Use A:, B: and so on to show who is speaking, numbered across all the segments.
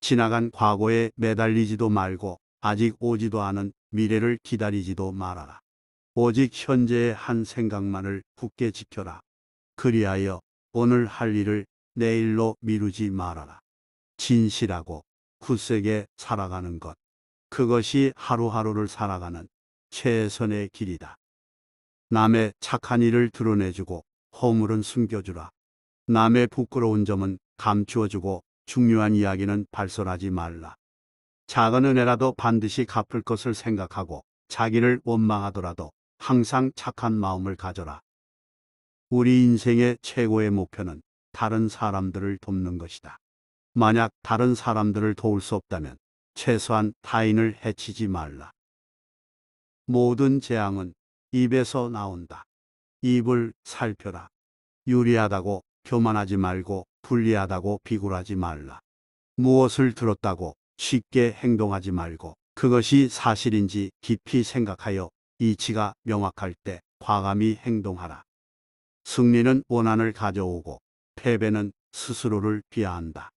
A: 지나간 과거에 매달리지도 말고 아직 오지도 않은 미래를 기다리지도 말아라. 오직 현재의 한 생각만을 굳게 지켜라. 그리하여 오늘 할 일을 내일로 미루지 말아라. 진실하고 굳세게 살아가는 것. 그것이 하루하루를 살아가는 최선의 길이다. 남의 착한 일을 드러내주고 허물은 숨겨주라. 남의 부끄러운 점은 감추어주고 중요한 이야기는 발설하지 말라. 작은 은혜라도 반드시 갚을 것을 생각하고 자기를 원망하더라도 항상 착한 마음을 가져라. 우리 인생의 최고의 목표는 다른 사람들을 돕는 것이다. 만약 다른 사람들을 도울 수 없다면 최소한 타인을 해치지 말라. 모든 재앙은 입에서 나온다. 입을 살펴라. 유리하다고 교만하지 말고 불리하다고 비굴하지 말라. 무엇을 들었다고 쉽게 행동하지 말고 그것이 사실인지 깊이 생각하여 이치가 명확할 때 과감히 행동하라. 승리는 원한을 가져오고 패배는 스스로를 비하한다.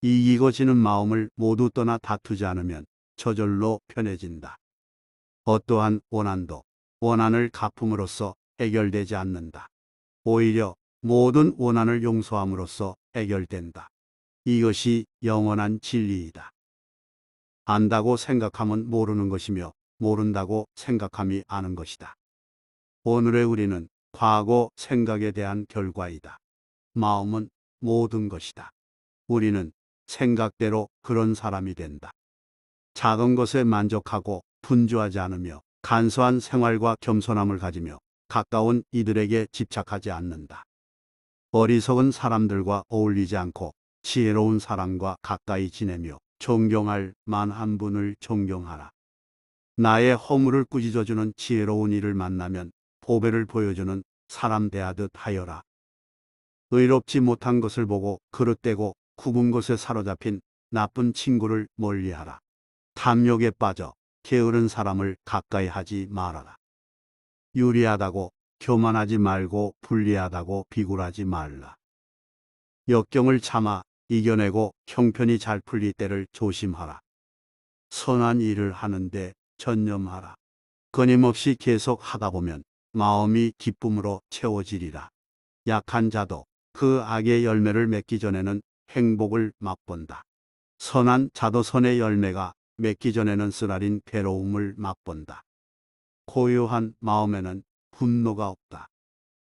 A: 이기고 지는 마음을 모두 떠나 다투지 않으면 저절로 편해진다. 어떠한 원한도 원한을 갚음으로써 해결되지 않는다. 오히려 모든 원한을 용서함으로써 해결된다. 이것이 영원한 진리이다. 안다고 생각하면 모르는 것이며 모른다고 생각함이 아는 것이다. 오늘의 우리는 과거 생각에 대한 결과이다. 마음은 모든 것이다. 우리는 생각대로 그런 사람이 된다. 작은 것에 만족하고 분주하지 않으며 간소한 생활과 겸손함을 가지며 가까운 이들에게 집착하지 않는다. 어리석은 사람들과 어울리지 않고 지혜로운 사람과 가까이 지내며 존경할 만한 분을 존경하라. 나의 허물을 꾸짖어주는 지혜로운 이를 만나면 보배를 보여주는 사람 대하듯 하여라. 의롭지 못한 것을 보고 그릇되고 굽은 것에 사로잡힌 나쁜 친구를 멀리하라. 탐욕에 빠져 게으른 사람을 가까이 하지 말아라. 유리하다고 교만하지 말고 불리하다고 비굴하지 말라. 역경을 참아 이겨내고 형편이 잘 풀릴 때를 조심하라. 선한 일을 하는데 전념하라. 끊임없이 계속 하다 보면 마음이 기쁨으로 채워지리라. 약한 자도 그 악의 열매를 맺기 전에는 행복을 맛본다. 선한 자도 선의 열매가 맺기 전에는 쓰라린 괴로움을 맛본다. 고요한 마음에는 분노가 없다.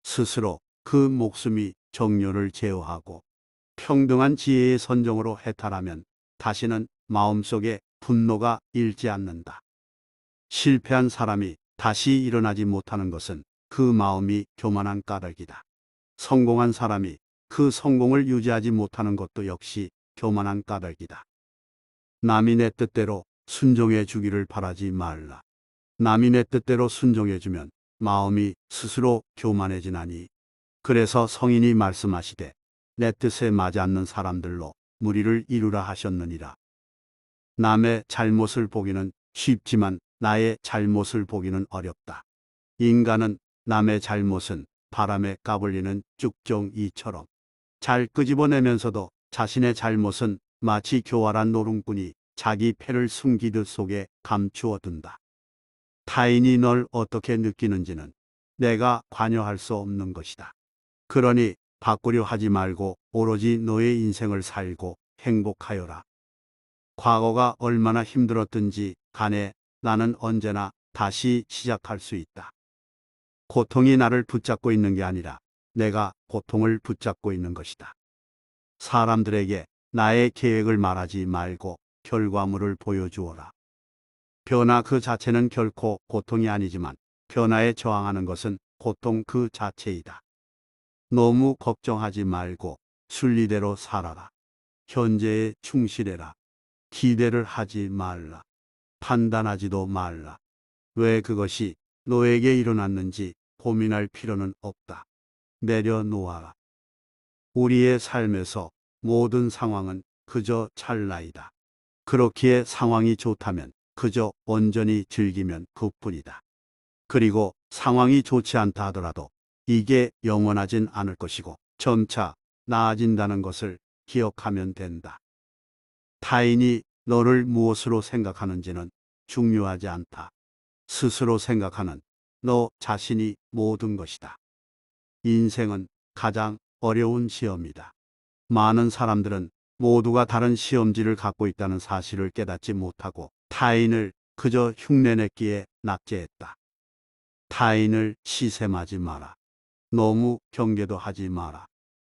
A: 스스로 그 목숨이 정욕을 제어하고 평등한 지혜의 선정으로 해탈하면 다시는 마음속에 분노가 일지 않는다. 실패한 사람이 다시 일어나지 못하는 것은 그 마음이 교만한 까닭이다. 성공한 사람이 그 성공을 유지하지 못하는 것도 역시 교만한 까닭이다. 남이 내 뜻대로 순종해 주기를 바라지 말라. 남이 내 뜻대로 순종해 주면 마음이 스스로 교만해지나니. 그래서 성인이 말씀하시되 내 뜻에 맞지 않는 사람들로 무리를 이루라 하셨느니라. 남의 잘못을 보기는 쉽지만 나의 잘못을 보기는 어렵다. 인간은 남의 잘못은 바람에 까불리는 쭉정이처럼 잘 끄집어내면서도 자신의 잘못은 마치 교활한 노름꾼이 자기 패를 숨기듯 속에 감추어 둔다. 타인이 널 어떻게 느끼는지는 내가 관여할 수 없는 것이다. 그러니 바꾸려 하지 말고 오로지 너의 인생을 살고 행복하여라. 과거가 얼마나 힘들었든지 간에 나는 언제나 다시 시작할 수 있다. 고통이 나를 붙잡고 있는 게 아니라 내가 고통을 붙잡고 있는 것이다. 사람들에게 나의 계획을 말하지 말고 결과물을 보여주어라. 변화 그 자체는 결코 고통이 아니지만 변화에 저항하는 것은 고통 그 자체이다. 너무 걱정하지 말고 순리대로 살아라. 현재에 충실해라. 기대를 하지 말라. 판단하지도 말라. 왜 그것이 너에게 일어났는지 고민할 필요는 없다. 내려놓아라. 우리의 삶에서 모든 상황은 그저 찰나이다. 그렇기에 상황이 좋다면 그저 온전히 즐기면 그뿐이다. 그리고 상황이 좋지 않다 하더라도 이게 영원하진 않을 것이고 점차 나아진다는 것을 기억하면 된다. 타인이 너를 무엇으로 생각하는지는 중요하지 않다. 스스로 생각하는 너 자신이 모든 것이다. 인생은 가장 어려운 시험이다. 많은 사람들은 모두가 다른 시험지를 갖고 있다는 사실을 깨닫지 못하고 타인을 그저 흉내냈기에 낙제했다. 타인을 시샘하지 마라. 너무 경계도 하지 마라.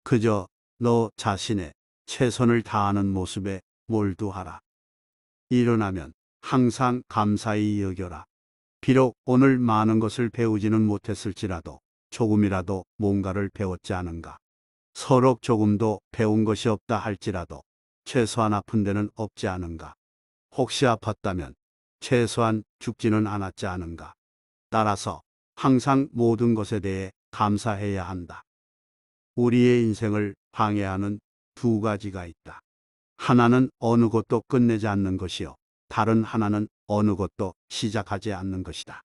A: 그저 너 자신의 최선을 다하는 모습에 몰두하라. 일어나면 항상 감사히 여겨라. 비록 오늘 많은 것을 배우지는 못했을지라도 조금이라도 뭔가를 배웠지 않은가. 서로 조금도 배운 것이 없다 할지라도 최소한 아픈 데는 없지 않은가. 혹시 아팠다면 최소한 죽지는 않았지 않은가. 따라서 항상 모든 것에 대해 감사해야 한다. 우리의 인생을 방해하는 두 가지가 있다. 하나는 어느 것도 끝내지 않는 것이요. 다른 하나는 어느 것도 시작하지 않는 것이다.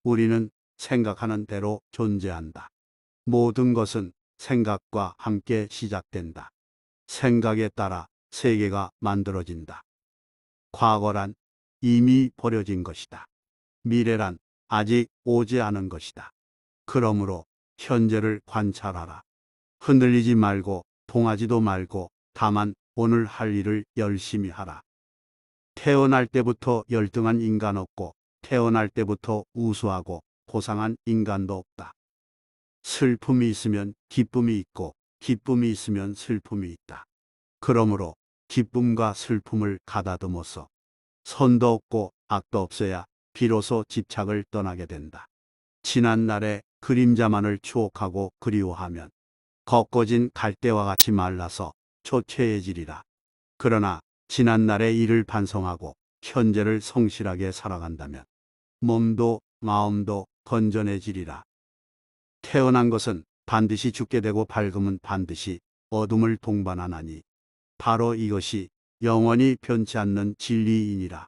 A: 우리는 생각하는 대로 존재한다. 모든 것은 생각과 함께 시작된다. 생각에 따라 세계가 만들어진다. 과거란 이미 버려진 것이다. 미래란 아직 오지 않은 것이다. 그러므로 현재를 관찰하라. 흔들리지 말고 동하지도 말고 다만 오늘 할 일을 열심히 하라. 태어날 때부터 열등한 인간 없고 태어날 때부터 우수하고 고상한 인간도 없다. 슬픔이 있으면 기쁨이 있고 기쁨이 있으면 슬픔이 있다. 그러므로 기쁨과 슬픔을 가다듬어서 선도 없고 악도 없어야 비로소 집착을 떠나게 된다. 지난 날의 그림자만을 추억하고 그리워하면 걷거진 갈대와 같이 말라서 초췌해지리라. 그러나 지난 날의 일을 반성하고 현재를 성실하게 살아간다면 몸도 마음도 건전해지리라. 태어난 것은 반드시 죽게 되고 밝음은 반드시 어둠을 동반하나니 바로 이것이 영원히 변치 않는 진리이니라.